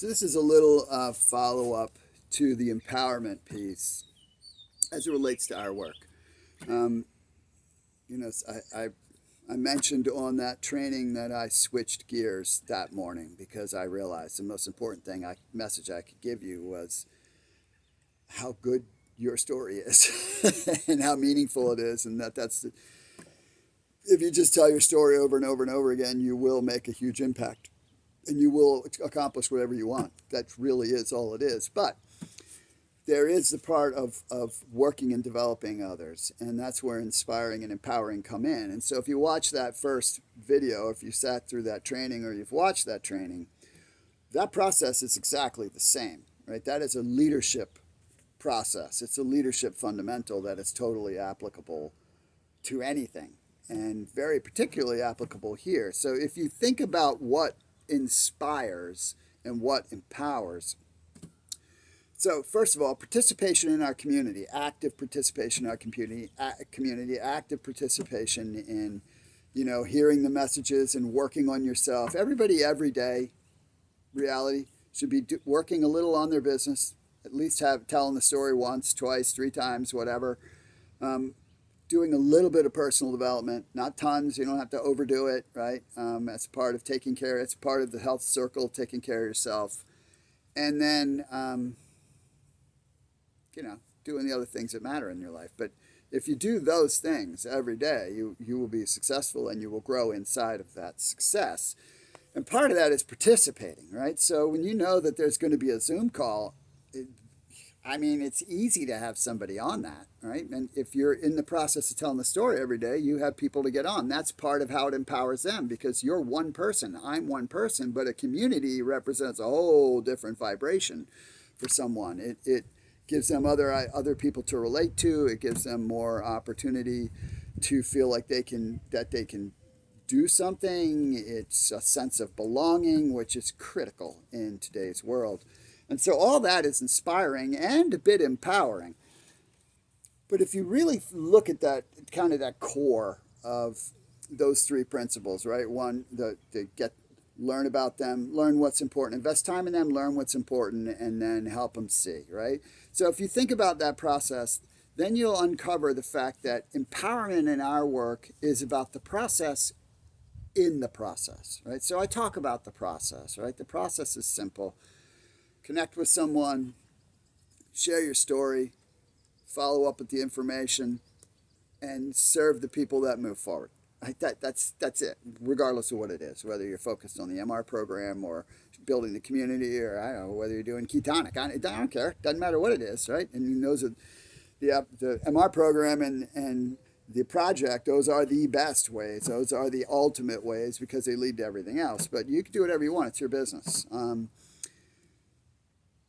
So this is a little follow-up to the empowerment piece as it relates to our work. Um, you know, I mentioned on that training that I switched gears that morning because I realized the most important message I could give you was how good your story is and how meaningful it is, and if you just tell your story over and over and over again, you will make a huge impact and you will accomplish whatever you want. That really is all it is. But there is the part of working and developing others, and that's where inspiring and empowering come in. And so if you watch that first video, if you sat through that training or you've watched that training, that process is exactly the same, right? That is a leadership process. It's a leadership fundamental that is totally applicable to anything, and very particularly applicable here. So if you think about what inspires and what empowers, so first of all, participation in our community, active participation in our community, active participation in, hearing the messages and working on yourself. Everybody every day, reality, should be working a little on their business, at least telling the story once, twice, three times, whatever. Doing a little bit of personal development, not tons. You don't have to overdo it, right? That's part of taking care. It's part of the health circle, taking care of yourself. And then, doing the other things that matter in your life. But if you do those things every day, you will be successful and you will grow inside of that success. And part of that is participating, right? So when you know that there's going to be a Zoom call, it's easy to have somebody on that, right? And if you're in the process of telling the story every day, you have people to get on. That's part of how it empowers them, because you're one person, I'm one person, but a community represents a whole different vibration for someone. It gives them other people to relate to. It gives them more opportunity to feel like they can do something. It's a sense of belonging, which is critical in today's world. And so all that is inspiring and a bit empowering. But if you really look at that, kind of that core of those three principles, right? One, learn about them, learn what's important, invest time in them, learn what's important, and then help them see, right? So if you think about that process, then you'll uncover the fact that empowerment in our work is about the process in the process, right? So I talk about the process, right? The process is simple. Connect with someone, share your story, follow up with the information, and serve the people that move forward. Right? That's it, regardless of what it is, whether you're focused on the MR program or building the community, or I don't know, whether you're doing ketonic. I don't care. Doesn't matter what it is, right? And those are the MR program and the project, those are the best ways. Those are the ultimate ways because they lead to everything else. But you can do whatever you want. It's your business.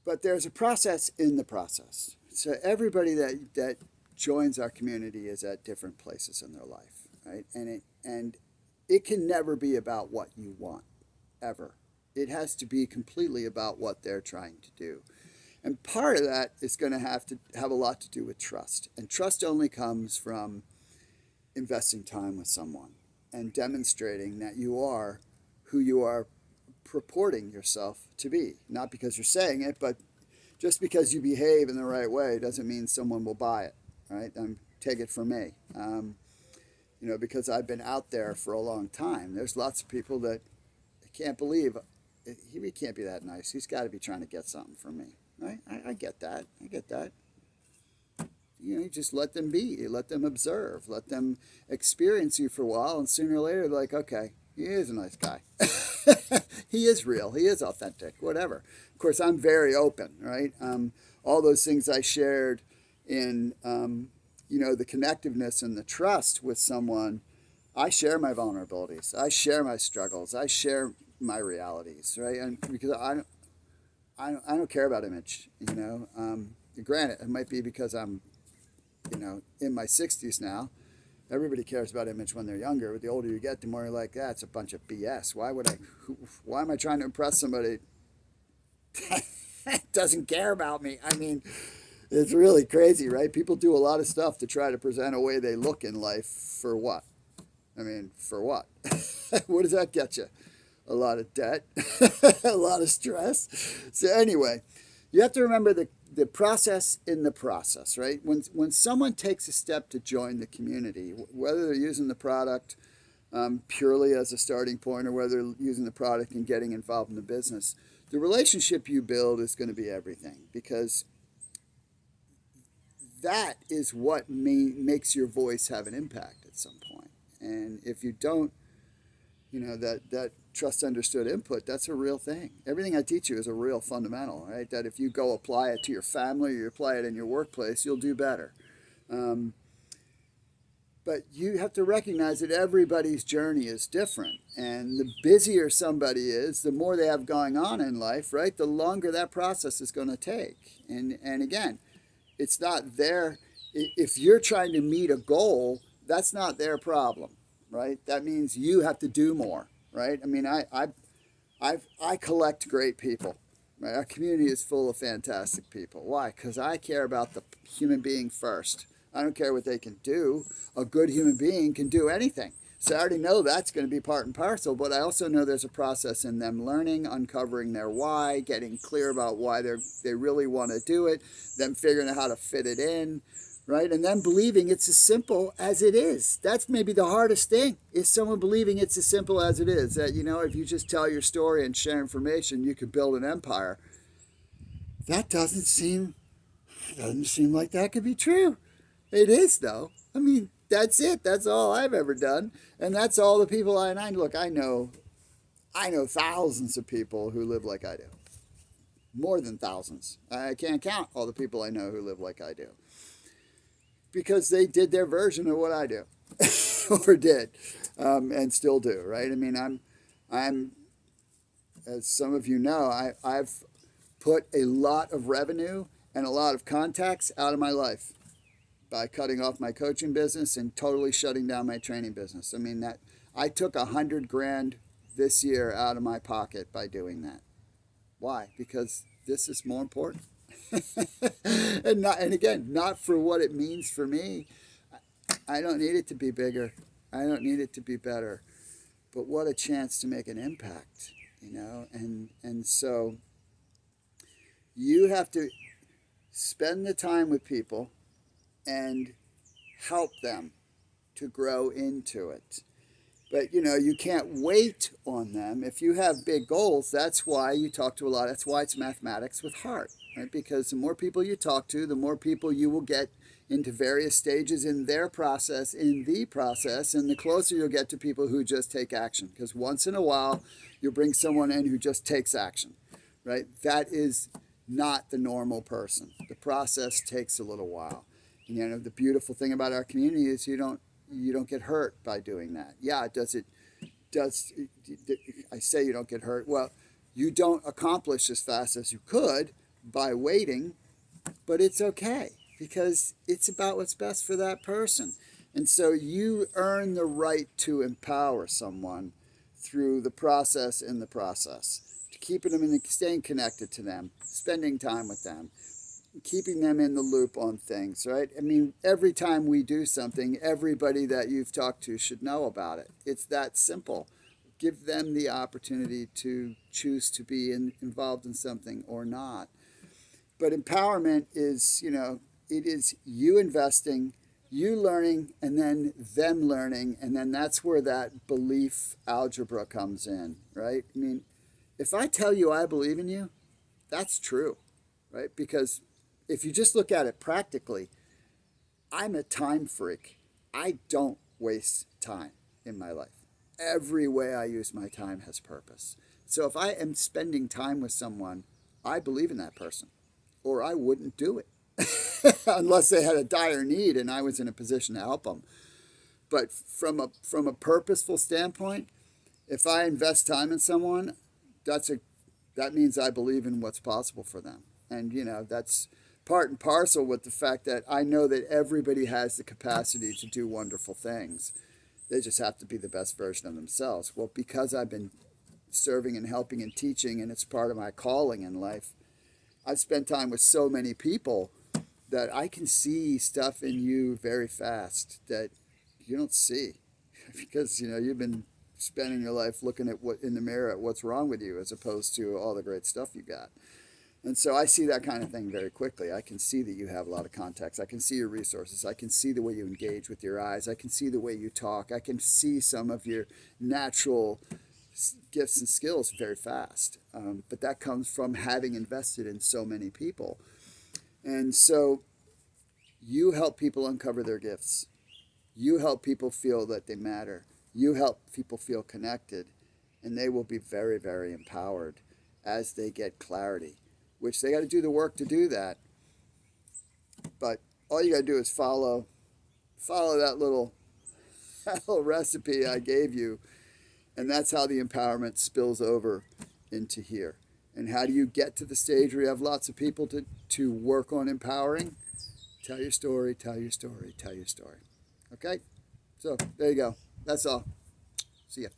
But there's a process in the process. So everybody that joins our community is at different places in their life, right? And it can never be about what you want, ever. It has to be completely about what they're trying to do. And part of that is going to have a lot to do with trust. And trust only comes from investing time with someone and demonstrating that you are who you are purporting yourself to be. Not because you're saying it, but just because you behave in the right way doesn't mean someone will buy it, right? Take it from me. Because I've been out there for a long time. There's lots of people that can't believe he can't be that nice. He's got to be trying to get something from me, right? I get that. You just let them be. You let them observe. Let them experience you for a while, and sooner or later, they're like, okay, he is a nice guy. He is real. He is authentic. Whatever. Of course, I'm very open, right? All those things I shared in, the connectiveness and the trust with someone. I share my vulnerabilities. I share my struggles. I share my realities, right? And because I don't care about image, Granted, it might be because I'm, in my 60s now. Everybody cares about image when they're younger. But the older you get, the more you're like, that's a bunch of BS. Why am I trying to impress somebody that doesn't care about me? It's really crazy, right? People do a lot of stuff to try to present a way they look in life. For what? For what? What does that get you? a lot of debt, a lot of stress. So anyway, you have to remember the process in the process, right? When someone takes a step to join the community, whether they're using the product purely as a starting point or whether they're using the product and getting involved in the business, the relationship you build is going to be everything, because that is what makes your voice have an impact at some point. And if you don't, that trust understood input, that's a real thing. Everything I teach you is a real fundamental, right? That if you go apply it to your family or you apply it in your workplace, you'll do better. But you have to recognize that everybody's journey is different. And the busier somebody is, the more they have going on in life, right? The longer that process is going to take. And again, it's not their, if you're trying to meet a goal, that's not their problem, right? That means you have to do more, right? I mean, I collect great people. Right? Our community is full of fantastic people. Why? Because I care about the human being first. I don't care what they can do. A good human being can do anything. So I already know that's going to be part and parcel, but I also know there's a process in them learning, uncovering their why, getting clear about why they really want to do it, them figuring out how to fit it in, right? And then believing it's as simple as it is. That's maybe the hardest thing, is someone believing it's as simple as it is. That, if you just tell your story and share information, you could build an empire. That doesn't seem like that could be true. It is, though. I mean, that's it. That's all I've ever done. And that's all the people I look, I know thousands of people who live like I do. More than thousands. I can't count all the people I know who live like I do. Because they did their version of what I do. Or did. And still do, right? I mean, I'm as some of you know, I've put a lot of revenue and a lot of contacts out of my life by cutting off my coaching business and totally shutting down my training business. I mean, that I took $100,000 this year out of my pocket by doing that. Why? Because this is more important. and again, not for what it means for me. I don't need it to be bigger. I don't need it to be better. But what a chance to make an impact, and so you have to spend the time with people and help them to grow into it. But, you can't wait on them. If you have big goals, that's why you talk to a lot. That's why it's mathematics with heart, right? Because the more people you talk to, the more people you will get into various stages in their process, in the process, and the closer you'll get to people who just take action. Because once in a while, you'll bring someone in who just takes action, right? That is not the normal person. The process takes a little while. The beautiful thing about our community is you don't get hurt by doing that. Yeah, I say you don't get hurt. Well, you don't accomplish as fast as you could by waiting, but it's okay because it's about what's best for that person. And so you earn the right to empower someone through the process in the process, to keeping them staying connected to them, spending time with them, keeping them in the loop on things, right? I mean, every time we do something, everybody that you've talked to should know about it. It's that simple. Give them the opportunity to choose to be involved in something or not. But empowerment is, it is you investing, you learning, and then them learning, and then that's where that belief algebra comes in, right? I mean, if I tell you I believe in you, that's true, right? Because if you just look at it practically, I'm a time freak. I don't waste time in my life. Every way I use my time has purpose. So if I am spending time with someone, I believe in that person, or I wouldn't do it unless they had a dire need and I was in a position to help them. But from a purposeful standpoint, if I invest time in someone, that means I believe in what's possible for them. And, that's part and parcel with the fact that I know that everybody has the capacity to do wonderful things. They just have to be the best version of themselves. Well, because I've been serving and helping and teaching, and it's part of my calling in life, I've spent time with so many people that I can see stuff in you very fast that you don't see because, you've been spending your life looking at what in the mirror at what's wrong with you as opposed to all the great stuff you got. And so I see that kind of thing very quickly. I can see that you have a lot of contacts. I can see your resources. I can see the way you engage with your eyes. I can see the way you talk. I can see some of your natural gifts and skills very fast. But that comes from having invested in so many people. And so you help people uncover their gifts. You help people feel that they matter. You help people feel connected. And they will be very, very empowered as they get clarity, which they got to do the work to do that. But all you got to do is follow that little recipe I gave you. And that's how the empowerment spills over into here. And how do you get to the stage where you have lots of people to work on empowering? Tell your story, tell your story, tell your story. Okay? So there you go. That's all. See ya.